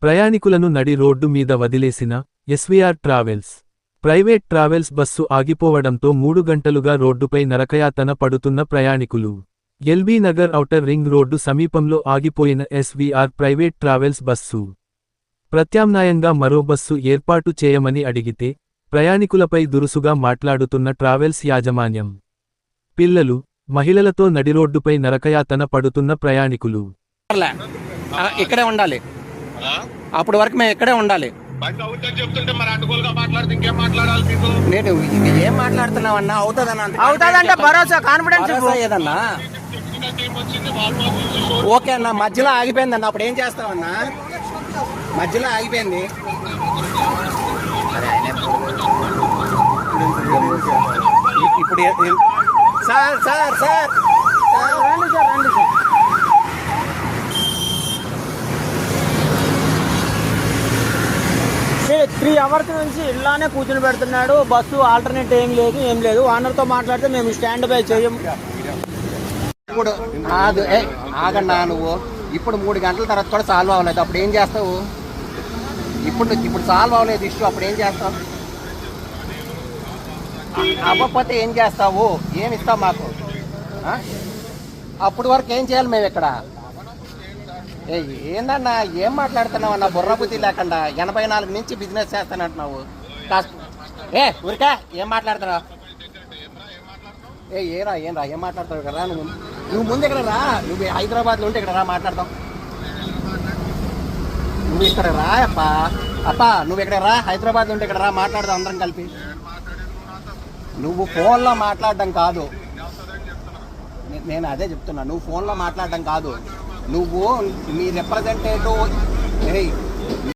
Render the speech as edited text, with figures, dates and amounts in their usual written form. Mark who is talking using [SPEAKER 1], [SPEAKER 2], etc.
[SPEAKER 1] ప్రయాణికులను నడి రోడ్డు మీద వదిలేసిన SVR travels private travels bus ఆగిపోవడంతో 3 గంటలుగా రోడ్డుపై నరకయాతన పడుతున్న ప్రయాణికులు. LB Nagar outer ring road సమీపంలో ఆగిపోయిన ఎస్వీఆర్ ప్రైవేట్ ట్రావెల్స్ బస్సు. ప్రత్యామ్నాయంగా మరో బస్సు ఏర్పాటు చేయమని అడిగితే ప్రయాణికులపై దురుసుగా మాట్లాడుతున్న ట్రావెల్స్ యాజమాన్యం. పిల్లలు, మహిళలతో నడిరోడ్డుపై నరకయాతన పడుతున్న ప్రయాణికులు.
[SPEAKER 2] ఇక్కడే ఉండాలి, అప్పటి వరకు మేము ఇక్కడే ఉండాలి. నేను ఏం మాట్లాడుతున్నావన్నా? అవుతుందంటే భరోసా, కాన్ఫిడెన్స్ ఏదన్నా? ఓకే అన్న, మధ్యలో ఆగిపోయింది అన్న, అప్పుడు ఏం చేస్తావన్నా? మధ్యలో ఆగిపోయింది. ఇప్పుడు సార్ సార్ సార్ రండి సార్, రండి సార్. 3 అవర్స్ నుంచి ఇలానే కూర్చుని పెడుతున్నాడు. బస్సు ఆల్టర్నేట్ ఏం లేదు. ఓనర్తో మాట్లాడితే మేము స్టాండ్ బై చేయం. ఇప్పుడు ఆగన్నా, నువ్వు ఇప్పుడు 3 గంటల తర్వాత కూడా సాల్వ్ అవ్వలేదు, అప్పుడు ఏం చేస్తావు? ఇప్పుడు సాల్వ్ అవ్వలేదు ఇష్యూ, అప్పుడు ఏం చేస్తావు? అవ్వకపోతే ఏం చేస్తావు? ఏమి ఇస్తావు మాకు? అప్పటి వరకు ఏం చేయాలి మేము ఇక్కడ? ఏందన్నా, ఏం మాట్లాడుతున్నావు అన్న? బుర్ర బుద్ధి లేకుండా 84 నుంచి బిజినెస్ చేస్తానంటున్నావు. ఊరికా ఏం మాట్లాడుతున్నావు? ఏం మాట్లాడతావు కదా? నువ్వు ముందు ఇక్కడ రా, నువ్వు హైదరాబాద్లో ఉంటే ఇక్కడ రా మాట్లాడతాం. నువ్వు ఇక్కడ రా అప్పా, నువ్వు ఇక్కడ రా, హైదరాబాద్లో ఉంటే ఇక్కడ రా మాట్లాడదాం అందరం కలిపి. నువ్వు ఫోన్లో మాట్లాడడం కాదు, నేను అదే చెప్తున్నా. నువ్వు ఫోన్లో మాట్లాడడం కాదు, నువ్వు మీ రిప్రజెంటేటివ్